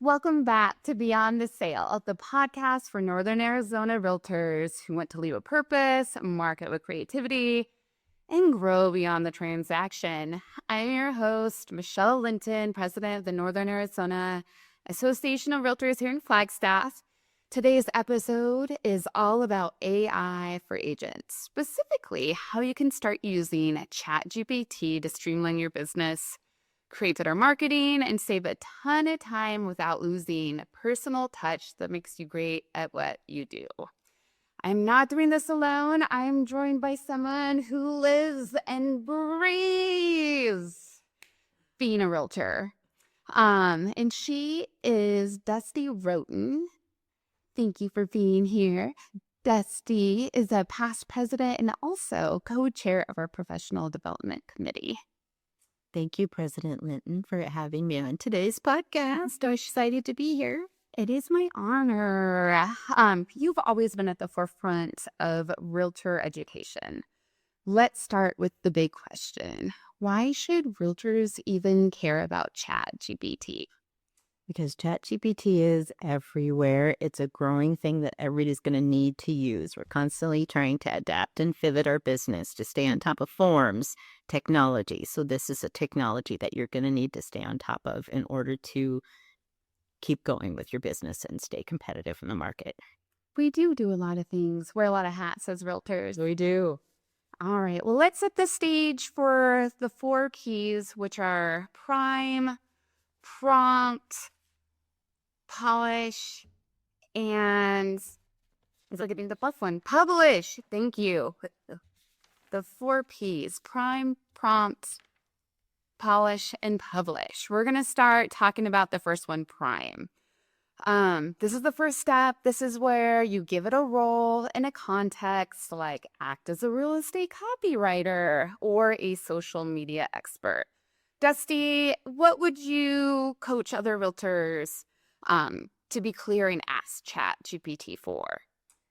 Welcome back to Beyond the Sale, the podcast for Northern Arizona realtors who want to leave a purpose, market with creativity, and grow beyond the transaction. I'm your host, Michelle Linton, president of the Northern Arizona Association of Realtors here in Flagstaff. Today's episode is all about AI for agents, specifically how you can start using ChatGPT to streamline your business, create better marketing, and save a ton of time without losing a personal touch that makes you great at what you do. I'm not doing this alone. I'm joined by someone who lives and breathes being a realtor. And she is Dusty Rhoton. Thank you for being here. Dusty is a past president and also co-chair of our professional development committee. Thank you, President Linton, for having me on today's podcast. I'm excited to be here. It is my honor. You've always been at the forefront of realtor education. Let's start with the big question. Why should realtors even care about ChatGPT? Because ChatGPT is everywhere. It's a growing thing that everybody's going to need to use. We're constantly trying to adapt and pivot our business to stay on top of forms, technology. So this is a technology that you're going to need to stay on top of in order to keep going with your business and stay competitive in the market. We do a lot of things, wear a lot of hats as realtors. We do. All right, well, let's set the stage for the 4 keys, which are prime, prompt, polish, and it's like getting the buff one. Publish. Thank you. The 4 P's: prime, prompt, polish, and publish. We're gonna start talking about the first one, prime. This is the first step. This is where you give it a role in a context, like act as a real estate copywriter or a social media expert. Dusty, what would you coach other realtors to be clear and ask ChatGPT for?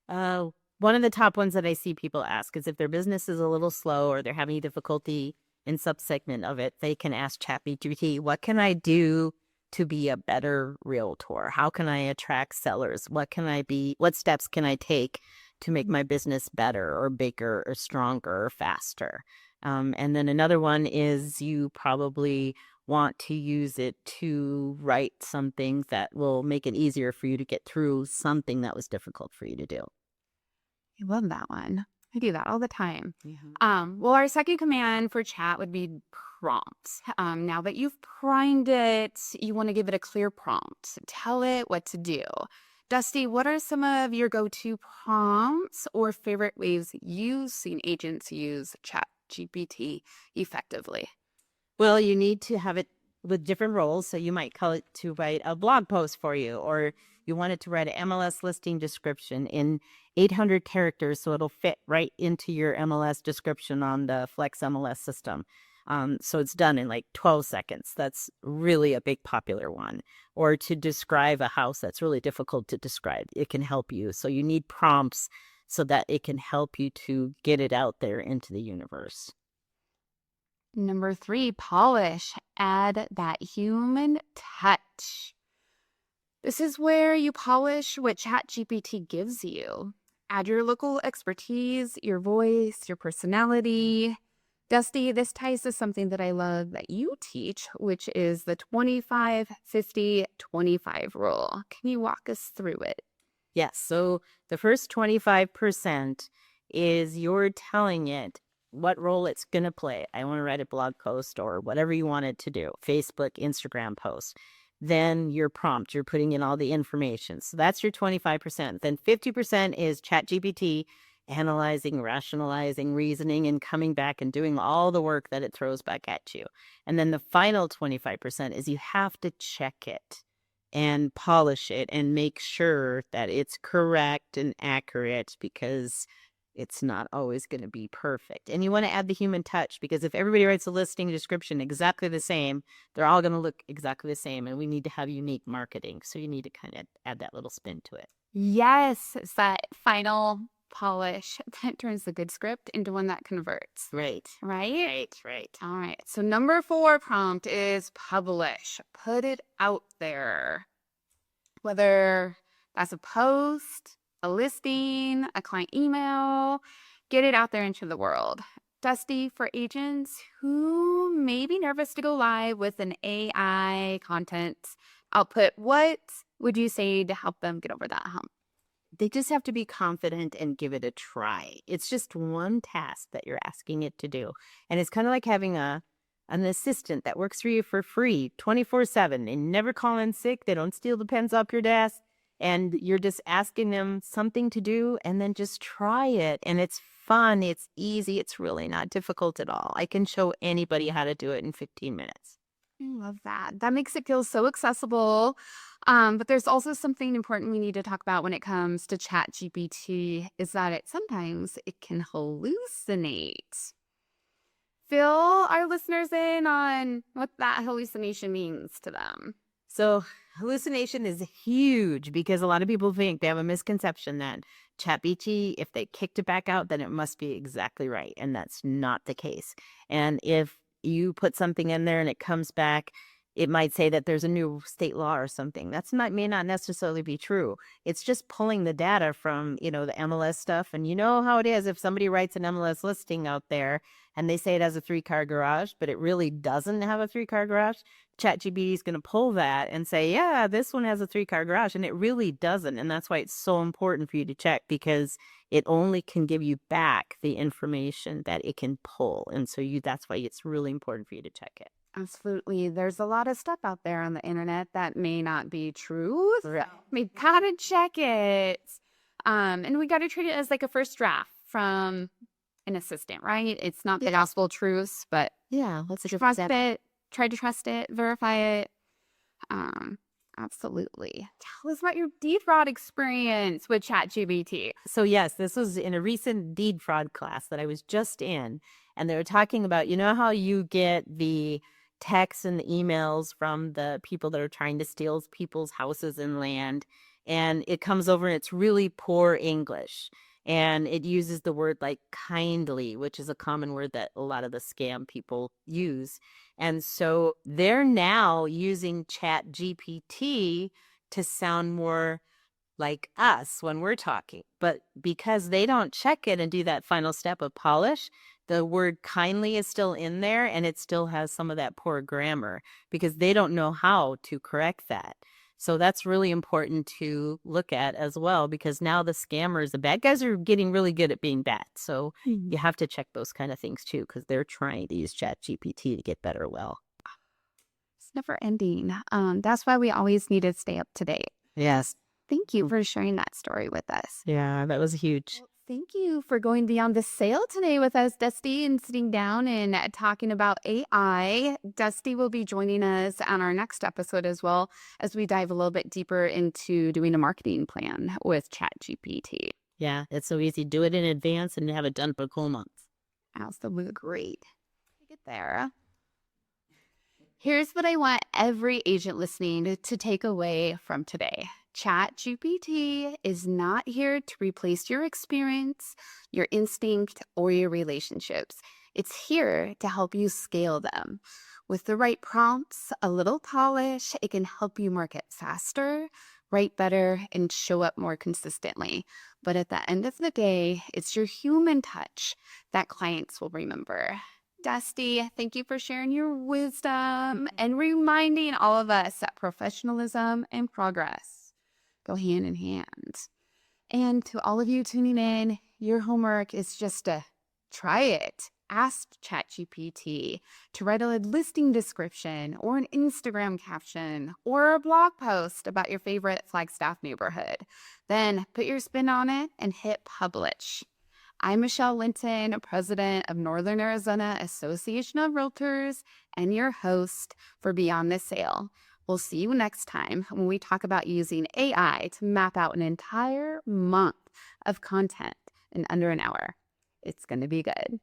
One of the top ones that I see people ask is if their business is a little slow or they're having difficulty in subsegment of it, they can ask ChatGPT, what can I do to be a better realtor? How can I attract sellers? What steps can I take to make my business better or bigger or stronger or faster? And then another one is you probably want to use it to write something that will make it easier for you to get through something that was difficult for you to do. I love that one. I do that all the time. Mm-hmm. Well, our second command for chat would be prompts. Now that you've primed it, you want to give it a clear prompt. Tell it what to do. Dusty, what are some of your go-to prompts or favorite ways you've seen agents use ChatGPT effectively? Well, you need to have it with different roles. So you might call it to write a blog post for you, or you want it to write an MLS listing description in 800 characters so it'll fit right into your MLS description on the Flex MLS system. So it's done in like 12 seconds. That's really a big popular one. Or to describe a house that's really difficult to describe, it can help you. So you need prompts so that it can help you to get it out there into the universe. Number 3, polish. Add that human touch. This is where you polish what ChatGPT gives you. Add your local expertise, your voice, your personality. Dusty, this ties to something that I love that you teach, which is the 25-50-25 rule. Can you walk us through it? Yes. So the first 25% is you're telling it what role it's going to play. I want to write a blog post or whatever you want it to do, Facebook, Instagram post. Then your prompt, you're putting in all the information. So that's your 25%. Then 50% is ChatGPT analyzing, rationalizing, reasoning, and coming back and doing all the work that it throws back at you. And then the final 25% is you have to check it and polish it and make sure that it's correct and accurate, because it's not always going to be perfect. And you want to add the human touch, because if everybody writes a listing description exactly the same, they're all going to look exactly the same. And we need to have unique marketing. So you need to kind of add that little spin to it. Yes, it's that final polish that turns the good script into one that converts. Right. Right? Right. All right. So number 4 prompt is publish. Put it out there. whether that's a post, a listing, a client email, get it out there into the world. Dusty, for agents who may be nervous to go live with an AI content output, what would you say to help them get over that hump? They just have to be confident and give it a try. It's just one task that you're asking it to do. And it's kind of like having an assistant that works for you for free 24/7 and never call in sick. They don't steal the pens off your desk. And you're just asking them something to do and then just try it. And it's fun. It's easy. It's really not difficult at all. I can show anybody how to do it in 15 minutes. I love that. That makes it feel so accessible. But there's also something important we need to talk about when it comes to ChatGPT is that sometimes it can hallucinate. Fill our listeners in on what that hallucination means to them. So hallucination is huge because a lot of people think they have a misconception that ChatGPT, if they kicked it back out, then it must be exactly right. And that's not the case. And if you put something in there and it comes back, it might say that there's a new state law or something. May not necessarily be true. It's just pulling the data from, the MLS stuff. And you know how it is if somebody writes an MLS listing out there and they say it has a 3-car garage, but it really doesn't have a 3-car garage. ChatGPT is going to pull that and say, yeah, this one has a 3-car garage, and it really doesn't. And that's why it's so important for you to check, because it only can give you back the information that it can pull. And so that's why it's really important for you to check it. Absolutely. There's a lot of stuff out there on the internet that may not be true. Right. We gotta check it. And we gotta treat it as like a first draft from an assistant, right? It's not the gospel truths, but Let's trust it, try to trust it, verify it. Absolutely. Tell us about your deed fraud experience with ChatGPT. So yes, this was in a recent deed fraud class that I was just in, and they were talking about, how you get the texts and the emails from the people that are trying to steal people's houses and land, and it comes over and it's really poor English. And it uses the word like kindly, which is a common word that a lot of the scam people use. And so they're now using ChatGPT to sound more like us when we're talking. But because they don't check it and do that final step of polish, the word kindly is still in there and it still has some of that poor grammar because they don't know how to correct that. So that's really important to look at as well, because now the scammers, the bad guys, are getting really good at being bad. So you have to check those kind of things too, because they're trying to use ChatGPT to get better. Well, It's never ending. That's why we always need to stay up to date. yes. Thank you for sharing that story with us. Yeah, that was huge. Well, thank you for going beyond the sale today with us, Dusty, and sitting down and talking about AI. Dusty will be joining us on our next episode as well, as we dive a little bit deeper into doing a marketing plan with ChatGPT. Yeah, it's so easy. Do it in advance and have it done for a cool month. Absolutely great. Get there. Here's what I want every agent listening to take away from today. ChatGPT is not here to replace your experience, your instinct, or your relationships. It's here to help you scale them. With the right prompts, a little polish, it can help you market faster, write better, and show up more consistently. But at the end of the day, it's your human touch that clients will remember. Dusty, thank you for sharing your wisdom and reminding all of us that professionalism and progress go hand in hand. And to all of you tuning in, your homework is just to try it. Ask ChatGPT to write a listing description or an Instagram caption or a blog post about your favorite Flagstaff neighborhood. Then put your spin on it and hit publish. I'm Michelle Linton, president of Northern Arizona Association of Realtors and your host for Beyond the Sale. We'll see you next time when we talk about using AI to map out an entire month of content in under an hour. It's going to be good.